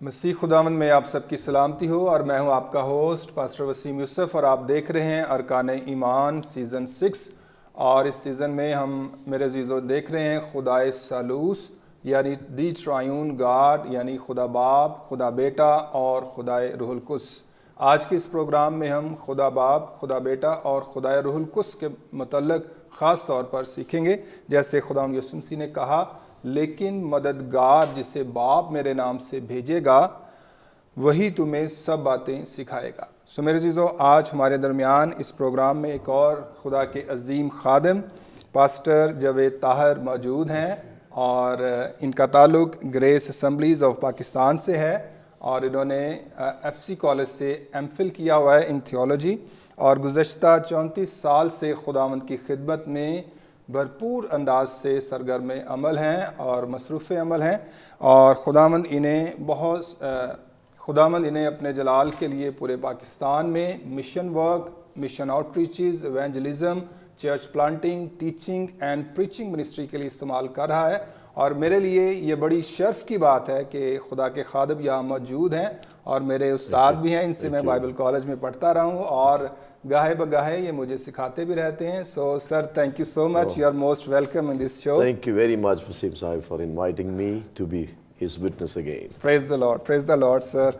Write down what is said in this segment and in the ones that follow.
مسیح خداوند میں آپ سب کی سلامتی ہو، اور میں ہوں آپ کا ہوسٹ پاسٹر وسیم یوسف، اور آپ دیکھ رہے ہیں ارکان ایمان سیزن 6۔ اور اس سیزن میں ہم میرے عزیزو دیکھ رہے ہیں خدائے ثالوث یعنی دی ٹرائیون گاڈ، یعنی خدا باپ، خدا بیٹا اور خدائے روح القدس۔ آج کے اس پروگرام میں ہم خدا باپ، خدا بیٹا اور خدائے روح القدس کے متعلق خاص طور پر سیکھیں گے۔ جیسے خداوند یسوع مسیح نے کہا، لیکن مددگار جسے باپ میرے نام سے بھیجے گا وہی تمہیں سب باتیں سکھائے گا۔ میرے عزیزو، آج ہمارے درمیان اس پروگرام میں ایک اور خدا کے عظیم خادم پاسٹر جاوید طاہر موجود ہیں، اور ان کا تعلق گریس اسمبلیز آف پاکستان سے ہے، اور انہوں نے ایف سی کالج سے ایم فل کیا ہوا ہے ان تھیولوجی، اور گزشتہ 34 سال سے خداوند کی خدمت میں بھرپور انداز سے سرگرم عمل ہیں اور مصروف عمل ہیں، اور خداوند انہیں اپنے جلال کے لیے پورے پاکستان میں mission work, mission outreaches, evangelism, church planting, teaching and preaching ministry کے لیے استعمال کر رہا ہے۔ اور میرے لیے یہ بڑی شرف کی بات ہے کہ خدا کے خادم یہاں موجود ہیں، اور میرے استاد بھی ہیں، ان سے میں بائبل کالج میں پڑھتا رہا ہوں، اور گاہے بگاہے یہ مجھے سکھاتے بھی رہتے ہیں۔ So sir, thank you so much, you are most welcome in this show. Thank you very much, Wasim Sahib, for inviting me to be his witness again. Praise the lord sir.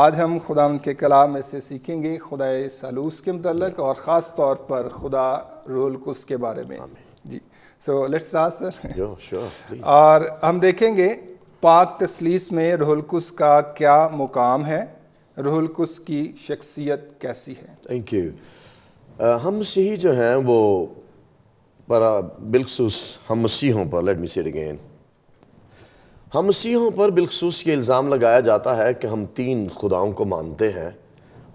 آج ہم خدا کے کلام میں سے سیکھیں گے خدائے ثالوث کے متعلق، اور خاص طور پر خدا روح القدس کے بارے میں۔ جی، so let's start sir. Sure, please. اور ہم دیکھیں گے پاک تثلیث میں روح القدس کا کیا مقام ہے، روح القدس کی شخصیت کیسی ہے۔ Thank you. ہم مسیحی جو ہیں وہ بالخصوص ہم مسیحوں پر let me say it again. ہم مسیحوں پر بالخصوص یہ الزام لگایا جاتا ہے کہ ہم 3 خداؤں کو مانتے ہیں،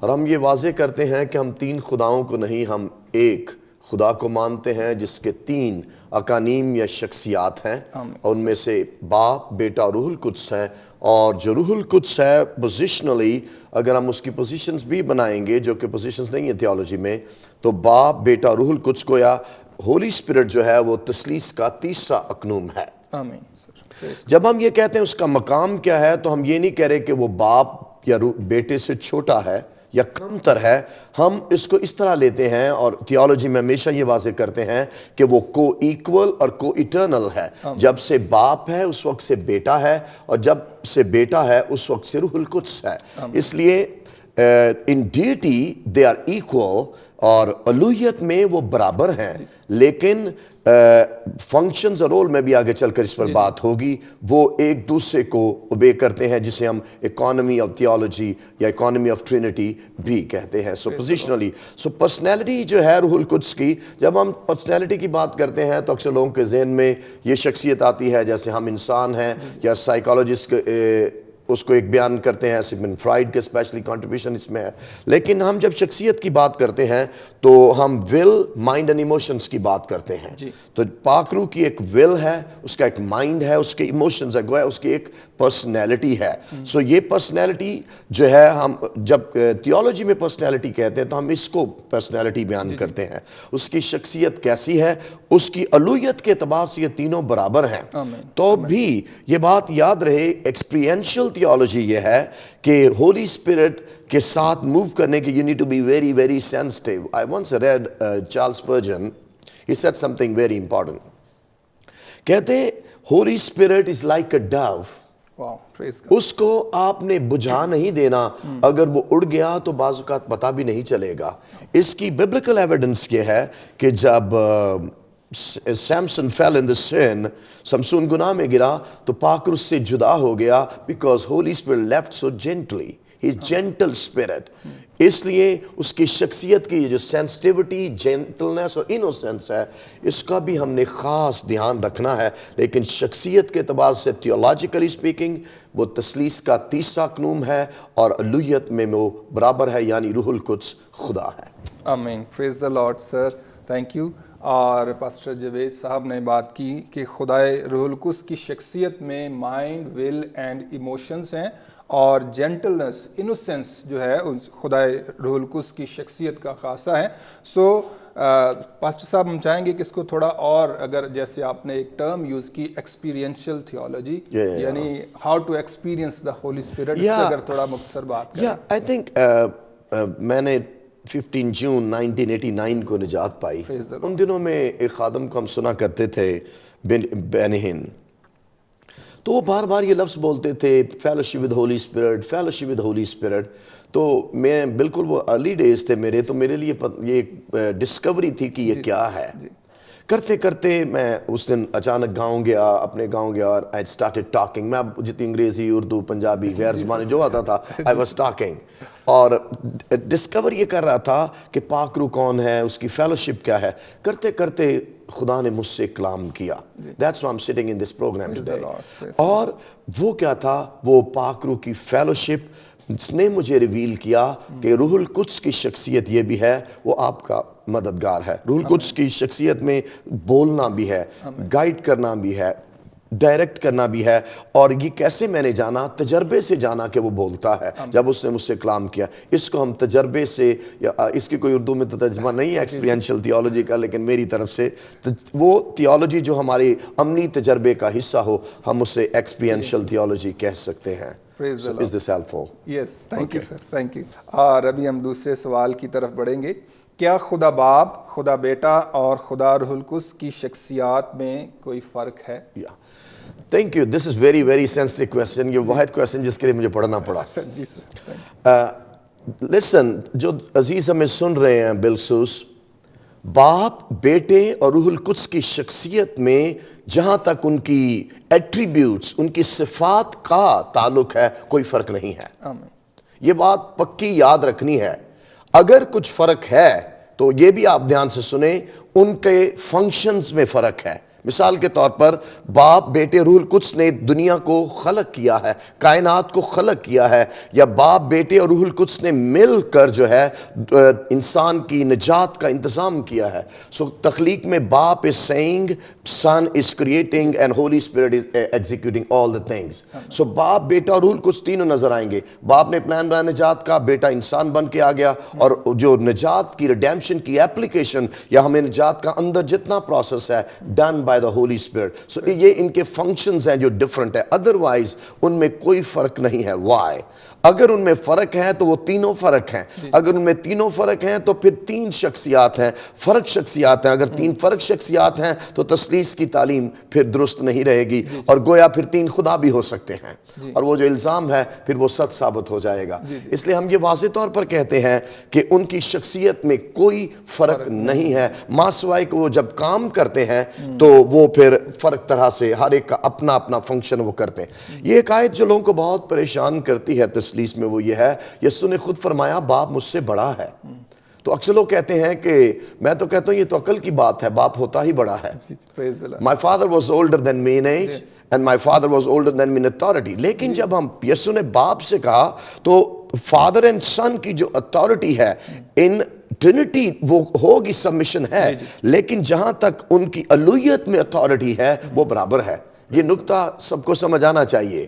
اور ہم یہ واضح کرتے ہیں کہ ہم 3 خداؤں کو نہیں، ہم ایک خدا کو مانتے ہیں جس کے 3 اقانیم یا شخصیات ہیں، اور ان میں سے باپ، بیٹا اور روح القدس ہیں۔ اور جو روح القدس ہے پوزیشنلی اگر ہم اس کی پوزیشنز بھی بنائیں گے جو کہ پوزیشنز نہیں ہیں تھیولوجی میں، تو باپ، بیٹا، روح القدس کو یا ہولی اسپرٹ جو ہے وہ تثلیث کا تیسرا اقنوم ہے۔ آمین۔ جب ہم یہ کہتے ہیں اس کا مقام کیا ہے، تو ہم یہ نہیں کہہ رہے کہ وہ باپ یا بیٹے سے چھوٹا ہے یا کم تر ہے، ہم اس کو اس طرح لیتے ہیں، اور تھیولوجی میں ہمیشہ یہ واضح کرتے ہیں کہ وہ کو ایکول اور کو ایٹرنل ہے۔ جب سے باپ ہے اس وقت سے بیٹا ہے، اور جب سے بیٹا ہے اس وقت سے روح القدس ہے۔ اس لیے ان ڈیٹی دے آر ایکول، اور الوہیت میں وہ برابر ہیں، لیکن فنکشنز اور رول میں بھی آگے چل کر اس پر بات ہوگی، وہ ایک دوسرے کو اوبے کرتے ہیں، جسے ہم اکانومی آف تھیولوجی یا اکانومی آف ٹرینٹی بھی کہتے ہیں۔ سو پوزیشنلی، سو پرسنالٹی جو ہے روح القدس کی، جب ہم پرسنالٹی کی بات کرتے ہیں تو اکثر لوگوں کے ذہن میں یہ شخصیت آتی ہے جیسے ہم انسان ہیں، یا سائیکالوجسٹ اس کو ایک بیان کرتے ہیں، سگمنڈ فرائیڈ کے اسپیشلی کنٹریبیوشن اس میں ہے۔ لیکن ہم جب شخصیت کی بات کرتے ہیں تو ہم ول، مائنڈ اینڈ ایموشنز کی بات کرتے ہیں۔ تو پاک روح کی ایک ول ہے، اس کا ایک مائنڈ ہے، اس کے ایموشنز ہے، گویا اس کی ایک پرسنالٹی ہے۔ سو یہ پرسنالٹی جو ہے، ہم جب تھیولوجی میں پرسنالٹی کہتے ہیں تو ہم اس کو پرسنالٹی بیان کرتے ہیں۔ اس کی شخصیت کیسی ہے، اس کی الوہیت کے اعتبار سے یہ تینوں برابر ہیں۔ تو بھی یہ بات یاد رہے، ایکسپیرینشل تھیولوجی یہ ہے کہ ہولی اسپرٹ کے ساتھ موو کرنے کے you need to be very very sensitive. I once read Charles Spurgeon. He said something very important. کہتے holy spirit is like a dove. اس کو آپ نے بجھا نہیں دینا، اگر وہ اڑ گیا تو بعض اوقات پتہ بھی نہیں چلے گا۔ اس کی biblical evidence یہ ہے کہ جب Samson fell in the sin، سمسون گناہ میں گرا تو پاک روح سے جدا ہو گیا، because Holy Spirit left so gently. He's gentle spirit. اس لیے اس کی شخصیت کی جو سینسٹیوٹی، جینٹلنس اور انوسنس ہے، اس کا بھی ہم نے خاص دھیان رکھنا ہے۔ لیکن شخصیت کے اعتبار سے تھیولوجیکلی اسپیکنگ وہ تثلیث کا تیسرا اقنوم ہے، اور الوہیت میں وہ برابر ہے، یعنی روح القدس خدا ہے۔ آمین، پریز دی لارڈ سر، تھینک یو۔ اور پاسٹر جاوید صاحب نے بات کی کہ خدائے روح القدس کی شخصیت میں مائنڈ، ول اینڈ ایموشنز ہیں، اور جینٹلنس، انوسینس جو ہے خدائے روح القدس کی شخصیت کا خاصہ ہے۔ سو پاسٹر صاحب ہم چاہیں گے کہ اس کو تھوڑا اور اگر جیسے آپ نے ایک ٹرم یوز کی ایکسپیرینشیل تھیولوجی، یعنی how to experience the holy spirit, اس پہ اگر تھوڑا مختصر بات کریں۔ آئی تھنک میں نے 15 جون 1989 کو نجات پائی۔ ان دنوں میں ایک خادم کو ہم سنا کرتے تھے، بینہن، تو وہ بار بار یہ لفظ بولتے تھے fellowship with holy spirit, fellowship with holy spirit. تو میں بالکل، وہ ارلی ڈیز تھے میرے، تو میرے لیے یہ ڈسکوری تھی کہ یہ کیا ہے۔ کرتے کرتے میں اس دن اچانک گاؤں گیا، اپنے گاؤں گیا، اور I started talking۔ میں اب جتنی انگریزی، اردو، پنجابی، غیر زبانی جو آتا تھا I was talking، اور ڈسکور یہ کر رہا تھا کہ پاک روح کون ہے، اس کی فیلوشپ کیا ہے۔ کرتے کرتے خدا نے مجھ سے کلام کیا۔ That's why I'm sitting in this program today۔ اور وہ کیا تھا؟ وہ پاک روح کی فیلوشپ اس نے مجھے ریویل کیا کہ روح القدس کی شخصیت یہ بھی ہے، وہ آپ کا مددگار ہے۔ روح القدس کی شخصیت میں بولنا بھی ہے، گائیڈ کرنا بھی ہے، ڈائریکٹ کرنا بھی ہے۔ اور یہ کیسے میں نے جانا؟ تجربے سے جانا کہ وہ بولتا ہے۔ جب اس نے مجھ سے کلام کیا، اس کو ہم تجربے سے، یا اس کی کوئی اردو میں ترجمہ نہیں ہے ایکسپیرینشیل تھیولوجی کا، لیکن میری طرف سے وہ تھیولوجی جو ہمارے عملی تجربے کا حصہ ہو، ہم اسے ایکسپیرینشیل تھیولوجی کہہ سکتے ہیں۔ Is this helpful? Yes, thank you sir, thank you۔ اور ابھی ہم دوسرے سوال کی طرف بڑھیں گے۔ کیا خدا باپ، خدا بیٹا اور خدا روح القدس کی شخصیات میں کوئی فرق ہے؟ Thank you. This is very very sensitive question۔ یہ واحد question جس کے لیے مجھے پڑھنا پڑا۔ جی سر۔ Listen، جو عزیز ہمیں سن رہے ہیں بالخصوص، باپ، بیٹے اور روح القدس کی شخصیت میں جہاں تک ان کی ایٹریبیوٹس، ان کی صفات کا تعلق ہے، کوئی فرق نہیں ہے۔ یہ بات پکی یاد رکھنی ہے۔ اگر کچھ فرق ہے تو یہ بھی آپ دھیان سے سنیں، ان کے فنکشنز میں فرق ہے۔ مثال کے طور پر باپ، بیٹے، روح القدس نے دنیا کو خلق کیا ہے، کائنات کو خلق کیا ہے، یا باپ، بیٹے اور روح القدس نے مل کر جو ہے انسان کی نجات کا انتظام کیا ہے۔ سو تخلیق میں باپ is saying, son is creating and Holy Spirit is executing all the things۔ سو باپ، بیٹا اور روح القدس تینوں نظر آئیں گے۔ باپ نے پلان بنایا نجات کا، بیٹا انسان بن کے آ گیا، اور جو نجات کی ریڈیمپشن کی اپلیکیشن یا ہمیں نجات کا اندر جتنا پروسیس ہے، done by the Holy Spirit۔ So یہ ان کے فنکشنز ہیں جو ڈیفرنٹ ہے، ادروائز ان میں کوئی فرق نہیں ہے۔ Why؟ اگر ان میں فرق ہے تو وہ تینوں فرق ہیں۔ اگر ان میں تینوں فرق ہیں تو پھر تین شخصیات ہیں، فرق شخصیات ہیں۔ اگر تین فرق شخصیات ہیں تو تثلیث کی تعلیم پھر درست نہیں رہے گی، اور گویا پھر تین خدا بھی ہو سکتے ہیں، اور وہ جو الزام ہے پھر وہ سچ ثابت ہو جائے گا۔ اس لیے ہم یہ واضح طور پر کہتے ہیں کہ ان کی شخصیت میں کوئی فرق نہیں ہے، ماں سوائے کہ وہ جب کام کرتے ہیں تو وہ پھر فرق طرح سے ہر ایک کا اپنا اپنا فنکشن وہ کرتے ہیں۔ یہ ایک آیت جو لوگوں کو بہت پریشان کرتی ہے تثلیث میں، وہ یہ ہے، یسوع نے خود فرمایا باپ مجھ سے بڑا ہے۔ تو اکثر لوگ کہتے ہیں کہ، میں تو کہتا ہوں یہ تو عقل کی بات ہے، باپ ہوتا ہی بڑا ہے۔ My father was older than me in age and my father was older than me in authority۔ لیکن جب ہم یسوع نے باپ سے کہا تو فادر اینڈ سن کی جو اتھارٹی ہے ان ٹرینٹی وہ ہوگی، سبمیشن ہے، لیکن جہاں تک ان کی الوہیت میں اتھارٹی ہے وہ برابر ہے۔ یہ نقطہ سب کو سمجھ آنا چاہیے۔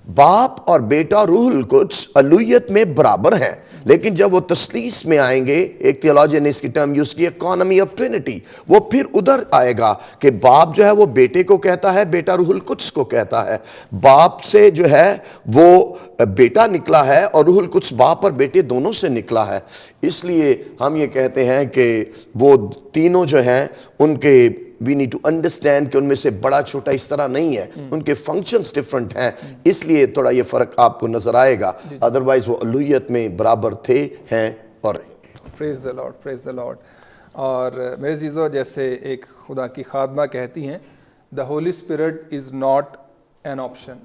باپ اور بیٹا روح القدس الوہیت میں برابر ہیں، لیکن جب وہ تثلیث میں آئیں گے، ایک تھیولوجین نے اس کی ٹرم یوز کی اکانومی آف ٹرینٹی، وہ پھر ادھر آئے گا کہ باپ جو ہے وہ بیٹے کو کہتا ہے، بیٹا روح القدس کو کہتا ہے۔ باپ سے جو ہے وہ بیٹا نکلا ہے، اور روح القدس باپ اور بیٹے دونوں سے نکلا ہے۔ اس لیے ہم یہ کہتے ہیں کہ وہ تینوں جو ہیں ان کے we need to understand کہ ان میں سے بڑا چھوٹا اس طرح نہیں ہے، ان کے فنکشنز ڈیفرنٹ ہیں، اس لیے تھوڑا یہ فرق آپ کو نظر آئے گا، ادروائز وہ الوہیت میں برابر تھے، ہیں اور پریز دی لارڈ، پریز دی لارڈ۔ اور میرے عزیزو، جیسے ایک خدا کی خادمہ کہتی ہیں، the Holy Spirit is not an option,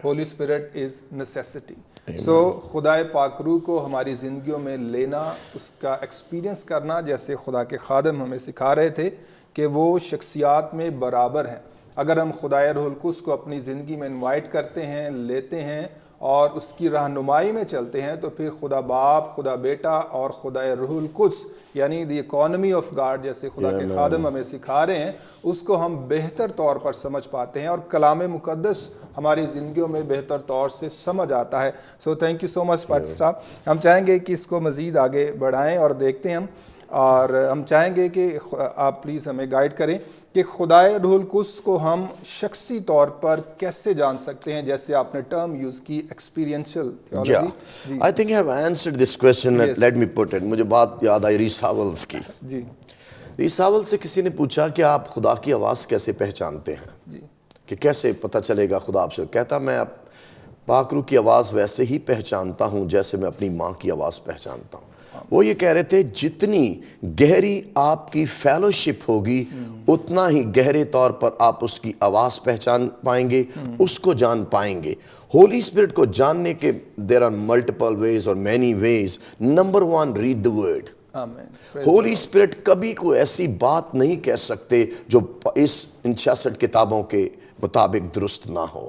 Holy Spirit is necessity۔ سو خدائے پاک روح کو ہماری زندگیوں میں لینا، اس کا ایکسپیرینس کرنا، جیسے خدا کے خادم ہمیں سکھا رہے تھے کہ وہ شخصیات میں برابر ہیں۔ اگر ہم خدائے روح القدس کو اپنی زندگی میں انوائٹ کرتے ہیں، لیتے ہیں، اور اس کی رہنمائی میں چلتے ہیں تو پھر خدا باپ، خدا بیٹا اور خدا روح القدس یعنی دی اکانومی آف گاڈ جیسے خدا کے خادم ہمیں سکھا رہے ہیں، اس کو ہم بہتر طور پر سمجھ پاتے ہیں اور کلام مقدس ہماری زندگیوں میں بہتر طور سے سمجھ آتا ہے. سو thank you so much pastor صاحب. ہم چاہیں گے کہ اس کو مزید آگے بڑھائیں اور دیکھتے ہیں ہم، اور ہم چاہیں گے کہ آپ پلیز ہمیں گائیڈ کریں کہ خدائے روح القدس کو ہم شخصی طور پر کیسے جان سکتے ہیں، جیسے آپ نے ٹرم یوز کی experiential theology. I think I have answered this question. Let me put it. مجھے بات یاد آئی ریس ہاولز کی. جی ریس ہاول سے کسی نے پوچھا کہ آپ خدا کی آواز کیسے پہچانتے ہیں، جی کہ کیسے پتہ چلے گا خدا آپ سے؟ کہتا میں پاک روح کی آواز ویسے ہی پہچانتا ہوں جیسے میں اپنی ماں کی آواز پہچانتا ہوں. وہ یہ کہہ رہے تھے جتنی گہری آپ کی فیلوشپ ہوگی اتنا ہی گہرے طور پر آپ اس کی آواز پہچان پائیں گے، اس کو جان پائیں گے. ہولی اسپرٹ کو جاننے کے دیر آر ملٹیپل ویز اور many ways. Number 1 read the word. Holy spirit کبھی کوئی ایسی بات نہیں کہہ سکتے جو ان 66 کتابوں کے مطابق درست نہ ہو.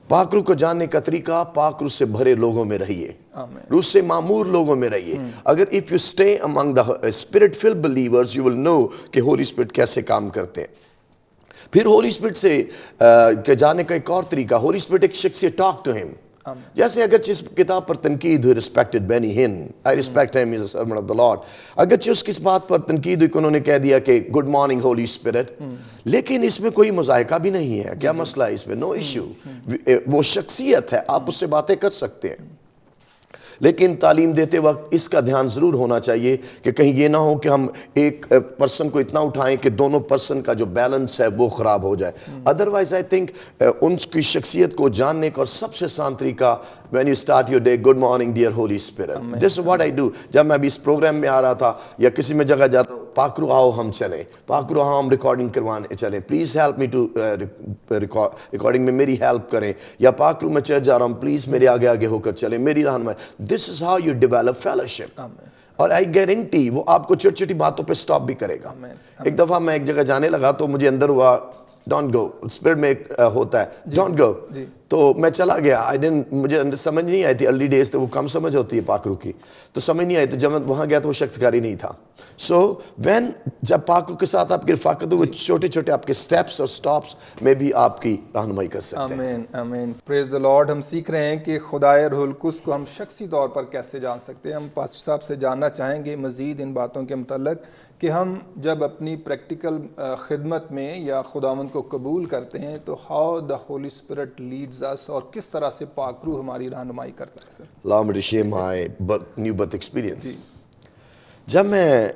پاک روح کو جاننے کا طریقہ، پاک روح سے بھرے لوگوں میں رہیے، روح سے معمور لوگوں میں رہیے. اگر if you stay among the spirit filled believers you will know کہ ہولی اسپرٹ کیسے کام کرتے ہیں. پھر ہولی اسپرٹ سے جاننے کا ایک اور طریقہ، ہولی اسپرٹ ایک شخص سے ٹاک ٹو ہم. جیسے اگرچہ اس کتاب پر تنقید ہوئی، respected Benny Hinn, I respect him, he is a servant of the Lord. اگرچہ اس کس بات پر تنقید ہوئی کہ انہوں نے کہہ دیا کہ گڈ مارننگ ہولی اسپرٹ، لیکن اس میں کوئی مذائقہ بھی نہیں ہے. کیا مسئلہ ہے اس میں؟ No issue. وہ شخصیت ہے، آپ اس سے باتیں کر سکتے ہیں. لیکن تعلیم دیتے وقت اس کا دھیان ضرور ہونا چاہیے کہ کہیں یہ نہ ہو کہ ہم ایک پرسن کو اتنا اٹھائیں کہ دونوں پرسن کا جو بیلنس ہے وہ خراب ہو جائے. ادروائز آئی تھنک ان کی شخصیت کو جاننے کا اور سب سے آسان طریقہ when you start your day, good morning dear Holy Spirit. This is what I do. جب میں ابھی اس پروگرام میں آ رہا تھا یا کسی میں جگہ جاتا ہوں، پاک روح آؤ ہم چلیں، پاک روح آؤ ہم ریکارڈنگ کروانے چلیں، please help me to recording میں میری ہیلپ کریں، یا پاک روح میں چرچ جا رہا ہوں پلیز میرے آگے آگے ہو کر چلیں، میری رہنمائی. This is how you develop fellowship. اور I guarantee وہ آپ کو چھوٹی چھوٹی باتوں پہ سٹاپ بھی کرے گا. ایک دفعہ میں ایک جگہ جانے لگا تو مجھے اندر ہوا ڈونٹ گو، اسپرٹ میں ایک ہوتا ہے ڈونٹ گو، تو میں چلا گیا. مجھے سمجھ نہیں آئی تھی، ارلی ڈیز تو وہ کم سمجھ ہوتی ہے پاک روح کی، تو سمجھ نہیں آئی. تو جب میں وہاں گیا تو وہ شخص گھر ہی نہیں تھا. سو وین جب پاک روح کے ساتھ آپ کی رفاقت ہو، وہ چھوٹے چھوٹے آپ کے سٹیپس اور سٹاپس میں بھی آپ کی رہنمائی کر سکتے ہیں. آمین آمین. پریز دی لارڈ. ہم سیکھ رہے ہیں کہ خدائے روح القدس کو ہم شخصی طور پر کیسے جان سکتے ہیں. ہم پاسٹر صاحب سے جاننا چاہیں گے مزید ان باتوں کے متعلق کہ ہم جب اپنی پریکٹیکل خدمت میں یا خداوند کو قبول کرتے ہیں تو how the holy spirit leads اس، اور کس طرح سے پاک روح ہماری رہنمائی کرتا ہے. سر allow me to share my new birth experience. جب میں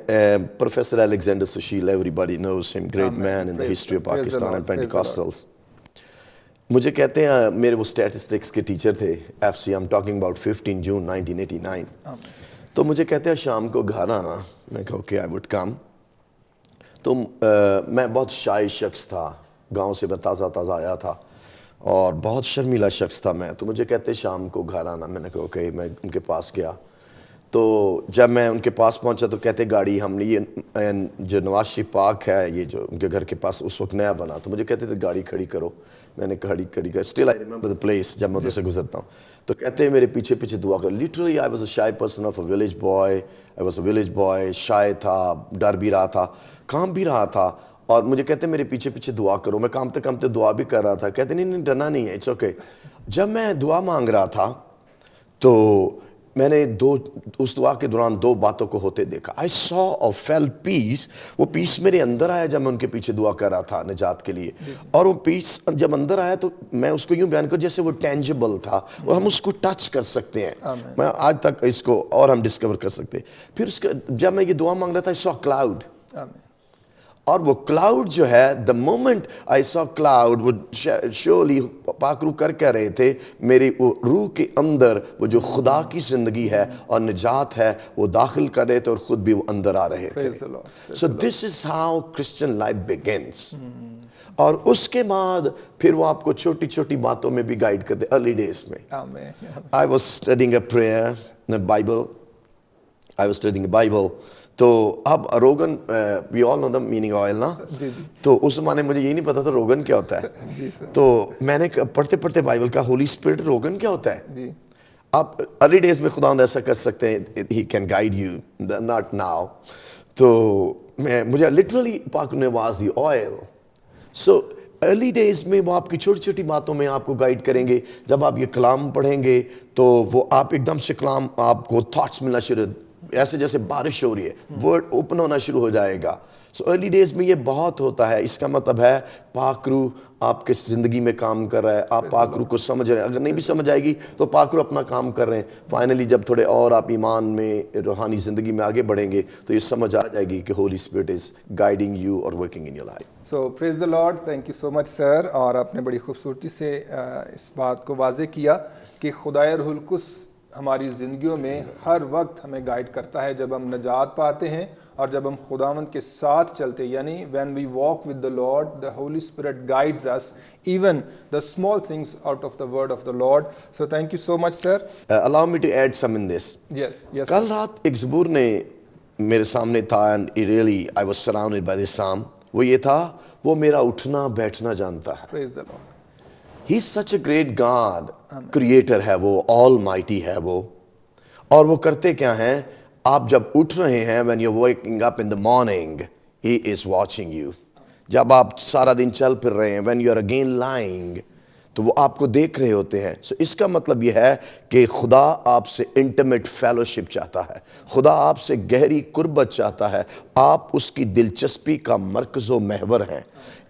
professor Alexander Sushil, everybody knows him, great man in the history of Pakistan and Pentecostals. مجھے کہتے ہیں میرے وہ اسٹیٹسٹکس کے ٹیچر تھے F C, I'm talking about 15 June 1989. تو مجھے کہتے ہیں شام کو گھر آنا. میں کہا اوکے آئی وڈ کم. تو میں بہت شائع شخص تھا، گاؤں سے میں تازہ تازہ آیا تھا اور بہت شرمیلا شخص تھا میں. تو مجھے کہتے شام کو گھر آنا. میں نے کہا اوکے. میں ان کے پاس گیا. تو جب میں ان کے پاس پہنچا تو کہتے گاڑی ہم نے یہ جو نواز شریف پارک ہے یہ جو ان کے گھر کے پاس اس وقت نیا بنا، تو مجھے کہتے تھے گاڑی کھڑی کرو. میں نے کھڑی کر still I remember the place جب میں ادھر سے گزرتا ہوں. تو کہتے ہیں میرے پیچھے پیچھے دعا کرو. Literally I was a shy person of a village boy. I was a village boy. شائع تھا، ڈر بھی رہا تھا، کام بھی رہا تھا. اور مجھے کہتے ہیں میرے پیچھے پیچھے دعا کرو. میں کامتے کامتے دعا بھی کر رہا تھا. کہتے نہیں ڈرنا نہیں ہے، اٹس اوکے. جب میں دعا مانگ رہا تھا تو میں نے اس دعا کے دوران 2 باتوں کو ہوتے دیکھا. I saw or felt peace. وہ پیس میرے اندر آیا جب میں ان کے پیچھے دعا کر رہا تھا نجات کے لیے. اور وہ پیس جب اندر آیا تو میں اس کو یوں بیان کروں جیسے وہ ٹینجیبل تھا، اور ہم اس کو ٹچ کر سکتے ہیں. میں آج تک اس کو اور ہم ڈسکور کر سکتے. پھر اس کا جب میں یہ دعا مانگ رہا تھا I saw cloud. اور وہ کلاؤڈ جو ہے the moment I saw cloud وہ surely پاک روح کر کہہ رہے تھے میری وہ روح کے اندر وہ جو خدا کی زندگی ہے اور نجات ہے وہ داخل کر رہے تھے اور خود بھی وہ اندر آ رہے تھے. So this is how Christian life begins. اور اس کے بعد پھر وہ آپ کو چھوٹی چھوٹی باتوں میں بھی گائیڈ کرتے. ارلی ڈیز میں I was studying a prayer in the Bible I was studying the Bible. تو اب روگن وی آل نو دا میننگ آئل نا. تو اس زمانے میں مجھے یہ نہیں پتا تھا روگن کیا ہوتا ہے. تو میں نے پڑھتے پڑھتے بائبل کا ہولی اسپرٹ روگن کیا ہوتا ہے. آپ ارلی ڈیز میں خدا ایسا کر سکتے ہیں, he can guide you, not now. تو مجھے لٹرلی پاک نے was the oil. So early days میں وہ آپ کی چھوٹی چھوٹی باتوں میں آپ کو گائیڈ کریں گے. جب آپ یہ کلام پڑھیں گے تو وہ آپ ایک دم سے کلام آپ کو تھاٹس ملنا شروع, ایسے جیسے بارش ہو رہی ہے, ورڈ اوپن ہونا شروع ہو جائے گا. سو ارلی ڈیز میں یہ بہت ہوتا ہے. اس کا مطلب ہے پاک روح آپ کے زندگی میں کام کر رہا ہے, آپ پاک روح کو سمجھ رہے ہیں. اگر نہیں بھی سمجھ آئے گی تو پاک روح اپنا کام کر رہے ہیں. فائنلی جب تھوڑے اور آپ ایمان میں روحانی زندگی میں آگے بڑھیں گے تو یہ سمجھ آ جائے گی کہ holy spirit is guiding you اور working in your life. So praise the lord, thank you so much sir. اور آپ نے بڑی خوبصورتی سے اس بات کو واضح کیا کہ خدائے روح القدس ہماری زندگیوں میں ہر وقت ہمیں گائیڈ کرتا ہے جب ہم نجات پاتے ہیں اور جب ہم خداوند کے ساتھ چلتے ہیں. یعنی when we walk with the Lord, the Holy Spirit guides us, even the small things out of the word of the Lord. So thank you so much sir. Allow me to add some in this. Yes. کل رات ایک زبور نے میرے سامنے تھا, and really I was surrounded by this psalm. وہ یہ تھا, وہ میرا اٹھنا بیٹھنا جانتا ہے. Praise the Lord. He's such a great God. Creator ہے وہ, Almighty ہے وہ. اور وہ کرتے کیا ہیں, آپ جب اٹھ رہے ہیں, when you're waking up in the morning, He is watching you. جب آپ سارا دن چل پھر رہے ہیں, when you're again lying, تو وہ آپ کو دیکھ رہے ہوتے ہیں. سو اس کا مطلب یہ ہے کہ خدا آپ سے انٹیمیٹ فیلوشپ چاہتا ہے, خدا آپ سے گہری قربت چاہتا ہے, آپ اس کی دلچسپی کا مرکز و محور ہیں.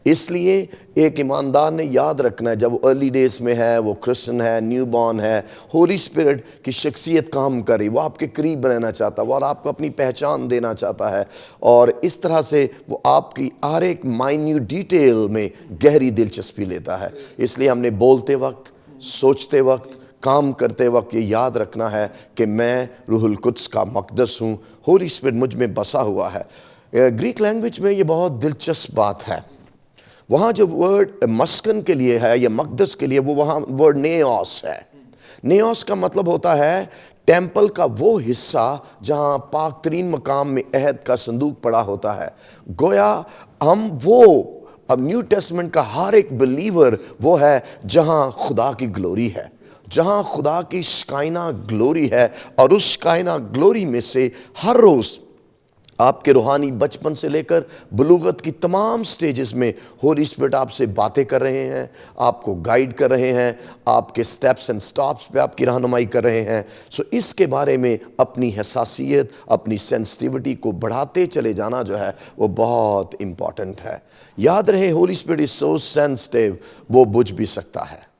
اس لیے ایک ایماندار نے یاد رکھنا ہے, جب وہ ارلی ڈیز میں ہے, وہ کرسچن ہے, نیو بورن ہے, ہولی اسپرٹ کی شخصیت کام کر رہی, وہ آپ کے قریب رہنا چاہتا ہے, وہ آپ کو اپنی پہچان دینا چاہتا ہے, اور اس طرح سے وہ آپ کی ہر ایک مائنیوٹ ڈیٹیل میں گہری دلچسپی لیتا ہے. اس لیے ہم نے بولتے وقت, سوچتے وقت, کام کرتے وقت یہ یاد رکھنا ہے کہ میں روح القدس کا مقدس ہوں, ہولی اسپرٹ مجھ میں بسا ہوا ہے. گریک لینگویج میں یہ بہت دلچسپ بات ہے. وہاں جو ورڈ مسکن کے لیے ہے یا مقدس کے لیے, وہ وہاں ورڈ نیوس ہے. نیوس کا مطلب ہوتا ہے ٹیمپل کا وہ حصہ جہاں پاک ترین مقام میں عہد کا صندوق پڑا ہوتا ہے. گویا ہم وہ, اب نیو ٹیسٹمنٹ کا ہر ایک بلیور وہ ہے جہاں خدا کی گلوری ہے, جہاں خدا کی شکائنہ گلوری ہے. اور اس شکائنہ گلوری میں سے ہر روز آپ کے روحانی بچپن سے لے کر بلوغت کی تمام سٹیجز میں ہولی اسپرٹ آپ سے باتیں کر رہے ہیں, آپ کو گائیڈ کر رہے ہیں, آپ کے سٹیپس اینڈ سٹاپس پہ آپ کی رہنمائی کر رہے ہیں. سو اس کے بارے میں اپنی حساسیت, اپنی سینسٹیوٹی کو بڑھاتے چلے جانا جو ہے وہ بہت امپورٹنٹ ہے. یاد رہے, holy spirit is so sensitive, وہ بجھ بھی سکتا ہے,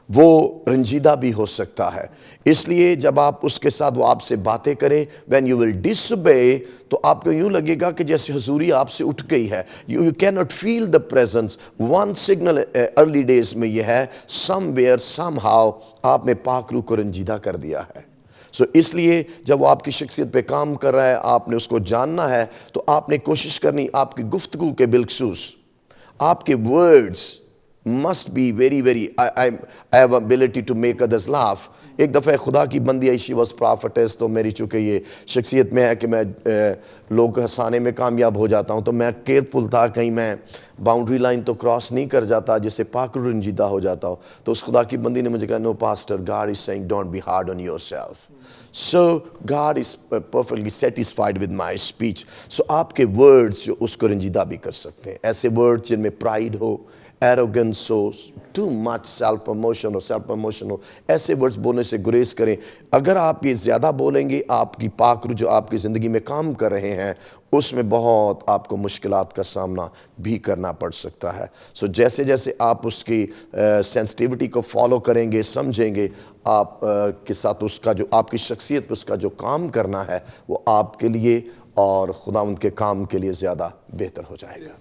وہ رنجیدہ بھی ہو سکتا ہے. اس لیے جب آپ اس کے ساتھ وہ آپ سے باتیں کریں, when you will disobey, تو آپ کو یوں لگے گا کہ جیسے حضوری آپ سے اٹھ گئی ہے. You cannot feel the presence. One signal early days میں یہ ہے, somewhere somehow آپ نے پاک روح کو رنجیدہ کر دیا ہے. سو اس لیے جب وہ آپ کی شخصیت پہ کام کر رہا ہے, آپ نے اس کو جاننا ہے, تو آپ نے کوشش کرنی آپ کی گفتگو کے بالخصوص, آپ کے words must be very I have ability to make others laugh. ایک دفعہ خدا کی بندی she was prophetess, تو میری چونکہ یہ شخصیت میں ہے کہ میں لوگ ہنسانے میں کامیاب ہو جاتا ہوں, تو میں کیئرفل تھا کہیں میں باؤنڈری لائن تو کراس نہیں کر جاتا جس سے پاک روح رنجیدہ ہو جاتا ہو. تو اس خدا کی بندی نے مجھے کہا, no pastor, God is saying don't be hard on yourself. So God is perfectly satisfied with my speech. So آپ کے words جو اس کو رنجیدہ بھی کر سکتے ہیں, ایسے words جن میں pride ہو, arrogance ہو, too much self promotion ہو, ایسے ورڈز بولنے سے گریز کریں. اگر آپ یہ زیادہ بولیں گے, آپ کی پاک روح جو آپ کی زندگی میں کام کر رہے ہیں اس میں بہت آپ کو مشکلات کا سامنا بھی کرنا پڑ سکتا ہے. سو جیسے جیسے آپ اس کی سینسٹیوٹی کو فالو کریں گے, سمجھیں گے, آپ کے ساتھ اس کا جو آپ کی شخصیت پہ اس کا جو کام کرنا ہے وہ آپ کے لیے اور خداوند کے کام کے لیے زیادہ بہتر ہو جائے گا.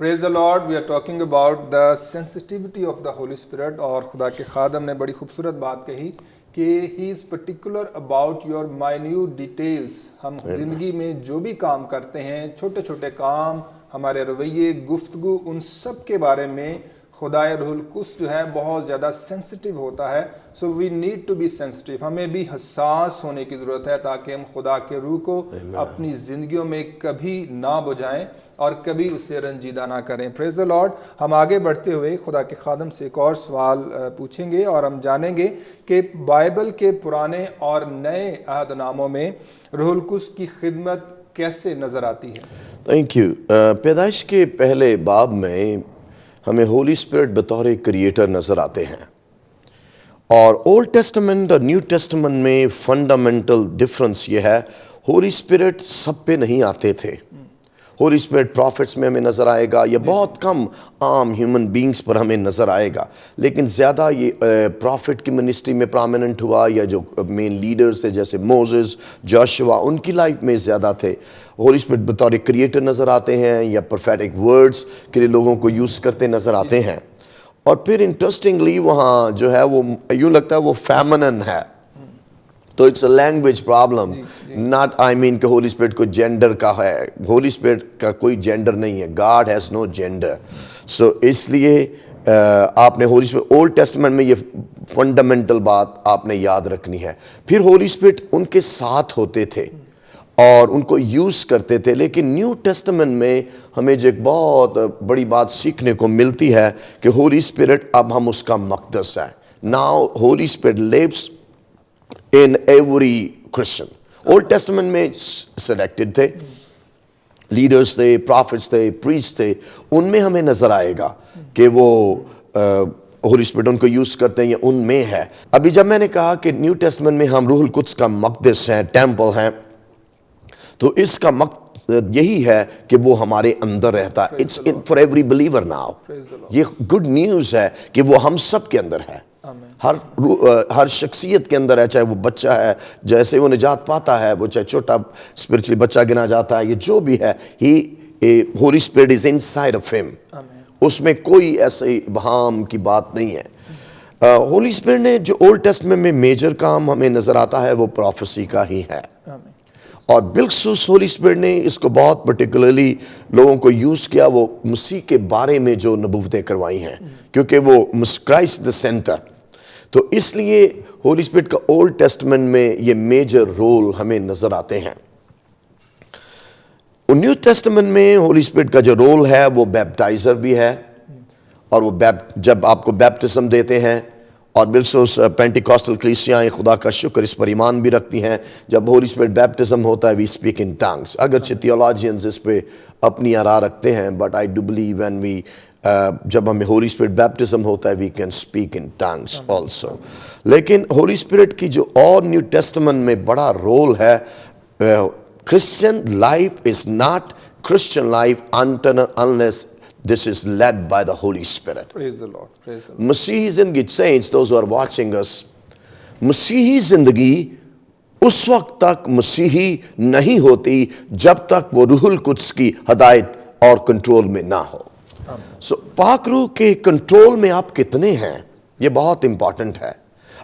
Praise the Lord. We are talking about the sensitivity of the Holy Spirit. اور خدا کے خادم نے بڑی خوبصورت بات کہی کہ he is particular about your minute details. ہم زندگی میں جو بھی کام کرتے ہیں, چھوٹے چھوٹے کام, ہمارے رویے, گفتگو, ان سب کے بارے میں خدائے روح القدس جو ہے بہت زیادہ سینسٹیو ہوتا ہے. So we need to be sensitive. ہمیں بھی حساس ہونے کی ضرورت ہے تاکہ ہم خدا کے روح کو اپنی زندگیوں میں کبھی نہ بجھائیں اور کبھی اسے رنجیدہ نہ کریں. پریز دی لارڈ. ہم آگے بڑھتے ہوئے خدا کے خادم سے ایک اور سوال پوچھیں گے اور ہم جانیں گے کہ بائبل کے پرانے اور نئے عہد ناموں میں روح القدس کی خدمت کیسے نظر آتی ہے؟ Thank you. پیدائش کے پہلے باب میں ہمیں ہولی اسپرٹ بطور کریٹر نظر آتے ہیں، اور اولڈ ٹیسٹمنٹ اور نیو ٹیسٹمنٹ میں فنڈامنٹل ڈفرنس یہ ہے، ہولی اسپرٹ سب پہ نہیں آتے تھے. ہولی اسپرٹ پروفٹس میں ہمیں نظر آئے گا، یا بہت کم عام ہیومن بینگز پر ہمیں نظر آئے گا، لیکن زیادہ یہ پروفٹ کی منسٹری میں پرامیننٹ ہوا، یا جو مین لیڈرز تھے جیسے موزز، جوشوا، ان کی لائف میں زیادہ تھے. ہولی اسپرٹ بطور کریٹر نظر آتے ہیں، یا پروفیٹک ورڈز کے لیے لوگوں کو یوز کرتے نظر آتے ہیں. اور پھر انٹرسٹنگلی وہاں جو ہے وہ یوں لگتا ہے وہ فیمنن ہے، تو it's a language problem. Not I mean کہ ہولی اسپرٹ کو جینڈر کا ہے، ہولی اسپرٹ کا کوئی جینڈر نہیں ہے. God has no gender. So اس لیے آپ نے ہولی اسپرٹ اولڈ ٹیسٹمنٹ میں یہ فنڈامنٹل بات آپ نے یاد رکھنی ہے. پھر ہولی اسپرٹ ان کے ساتھ ہوتے تھے اور ان کو یوز کرتے تھے، لیکن نیو ٹیسٹمنٹ میں ہمیں جو ایک بہت بڑی بات سیکھنے کو ملتی ہے کہ ہولی اسپرٹ اب ہم اس کا مقدس ہے. Now holy spirit lives in every Christian. Old Testament میں selected تھے، لیڈرز تھے، پروفٹس تھے، پریسٹ تھے، ان میں ہمیں نظر آئے گا کہ وہ ہولی اسپرٹ ان کو یوز کرتے ہیں، یا ان میں ہے. ابھی جب میں نے کہا کہ نیو ٹیسٹمنٹ میں ہم روح القدس کا مقدس ہیں، ٹیمپل ہیں، تو اس کا مقصد یہی ہے کہ وہ ہمارے اندر رہتا ہے. It's for every believer now. یہ گڈ نیوز ہے کہ وہ ہم سب کے اندر ہے، ہر شخصیت کے اندر ہے، چاہے وہ بچہ ہے، جیسے وہ نجات پاتا ہے، وہ چاہے چھوٹا اسپرچولی بچہ گنا جاتا ہے، یہ جو بھی ہے، holy spirit is inside of ہم. اس میں کوئی ایسے ابہام کی بات نہیں ہے. ہولی اسپرٹ نے جو اولڈ ٹیسٹمنٹ میں میجر کام ہمیں نظر آتا ہے وہ پروفیسی کا ہی ہے، اور بالخصوص ہولی اسپرٹ نے اس کو بہت پرٹیکولرلی لوگوں کو یوز کیا وہ مسیح کے بارے میں جو نبوتیں کروائی ہیں، کیونکہ وہ کرائسٹ دا سینٹر. تو اس لیے ہولی اسپرٹ کا اولڈ ٹیسٹمنٹ میں یہ میجر رول ہمیں نظر آتے ہیں. نیو ٹیسٹمنٹ میں ہولی اسپرٹ کا جو رول ہے وہ بیپٹائزر بھی ہے، اور وہ جب آپ کو بیپٹزم دیتے ہیں، اور بالخصوص پینٹیکاسٹل کلیسیاں خدا کا شکر اس پر ایمان بھی رکھتی ہیں، جب ہولی اسپرٹ بیپٹزم ہوتا ہے وی اسپیک ان ٹنگس. اگرچہ تھیولوجینز اس پہ اپنی آراء رکھتے ہیں، but I do believe when we جب ہمیں ہولی اسپرٹ بیپٹزم ہوتا ہے we can speak in tongues also. لیکن ہولی اسپرٹ کی جو اور نیو ٹیسٹمنٹ میں بڑا رول ہے، Christian life is not Christian life unless this is led by the Holy Spirit. Praise the Lord. Praise the Lord. مسیحی زندگی saints, those who are watching us, مسیحی زندگی اس وقت تک مسیحی نہیں ہوتی جب تک وہ روح القدس کی ہدایت اور کنٹرول میں نہ ہو. سو پاک روح کے کنٹرول میں آپ کتنے ہیں یہ بہت امپورٹنٹ ہے.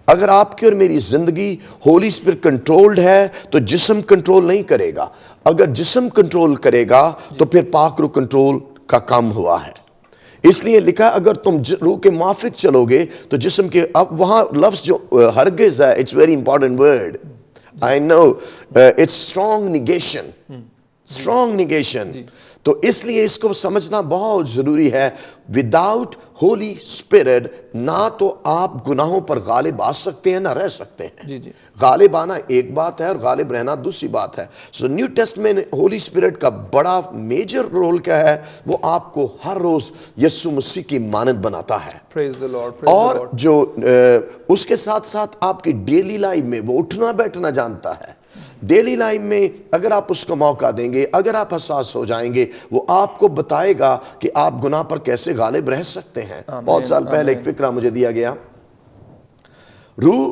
اگر آپ کی اور میری زندگی ہولی اسپرٹ کنٹرولڈ ہے تو جسم کنٹرول نہیں کرے گا. اگر جسم کنٹرول کرے گا تو پھر پاک روح کنٹرول کا کام ہوا ہے. اس لیے لکھا اگر تم روح کے موافق چلو گے تو جسم کے، اب وہاں لفظ جو ہرگز ہے، it's very important word. I know it's strong negation, strong negation. تو اس لیے اس کو سمجھنا بہت ضروری ہے. وداؤٹ ہولی اسپرٹ نہ تو آپ گناہوں پر غالب آ سکتے ہیں نہ رہ سکتے ہیں. غالب آنا ایک بات ہے اور غالب رہنا دوسری بات ہے. سو نیو ٹیسٹمنٹ میں ہولی اسپرٹ کا بڑا میجر رول کیا ہے؟ وہ آپ کو ہر روز یسوع مسیح کی مانند بناتا ہے، اور جو اس کے ساتھ ساتھ آپ کی ڈیلی لائف میں وہ اٹھنا بیٹھنا جانتا ہے. ڈیلی لائف میں اگر آپ اس کو موقع دیں گے، اگر آپ حساس ہو جائیں گے، وہ آپ کو بتائے گا کہ آپ گناہ پر کیسے غالب رہ سکتے ہیں. بہت سال پہلے ایک فکرہ مجھے دیا گیا، روح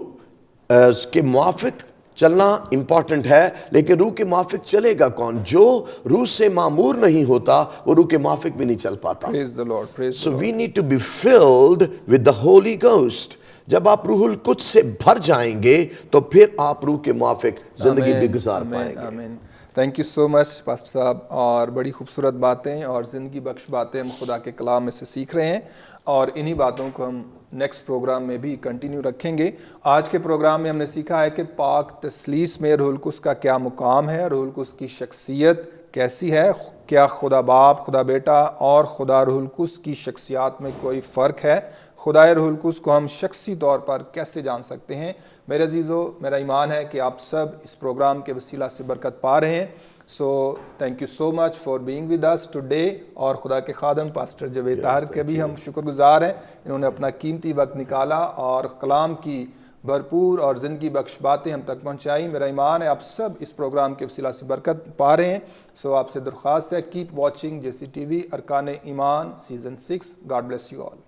کے موافق چلنا امپورٹنٹ ہے، لیکن روح کے موافق چلے گا کون؟ جو روح سے معمور نہیں ہوتا وہ روح کے موافق بھی نہیں چل پاتا. So we need to be filled with the Holy Ghost. جب آپ روح القدس سے بھر جائیں گے تو پھر آپ روح کے موافق زندگی بھی گزار پائیں گے. آمین. Thank you so much pastor صاحب, اور بڑی خوبصورت باتیں اور زندگی بخش باتیں ہم خدا کے کلام میں سے سیکھ رہے ہیں, اور انہی باتوں کو ہم نیکسٹ پروگرام میں بھی کنٹینیو رکھیں گے. آج کے پروگرام میں ہم نے سیکھا ہے کہ پاک تثلیث میں روح القدس کا کیا مقام ہے, روح القدس کی شخصیت کیسی ہے, کیا خدا باپ, خدا بیٹا اور خدا روح القدس کی شخصیات میں کوئی فرق ہے, خدائے روح القدس کو ہم شخصی طور پر کیسے جان سکتے ہیں. میرے عزیزو, میرا ایمان ہے کہ آپ سب اس پروگرام کے وسیلہ سے برکت پا رہے ہیں. So thank you so much for being with us today. اور خدا کے خادم پاسٹر جاوید طاہر کے بھی ہم شکر گزار ہیں, انہوں نے اپنا قیمتی وقت نکالا اور کلام کی بھرپور اور زندگی بخش باتیں ہم تک پہنچائی. میرا ایمان ہے آپ سب اس پروگرام کے وسیلہ سے برکت پا رہے ہیں. سو آپ سے درخواست ہے, کیپ واچنگ JC TV ارکان ایمان season 6. God bless you all.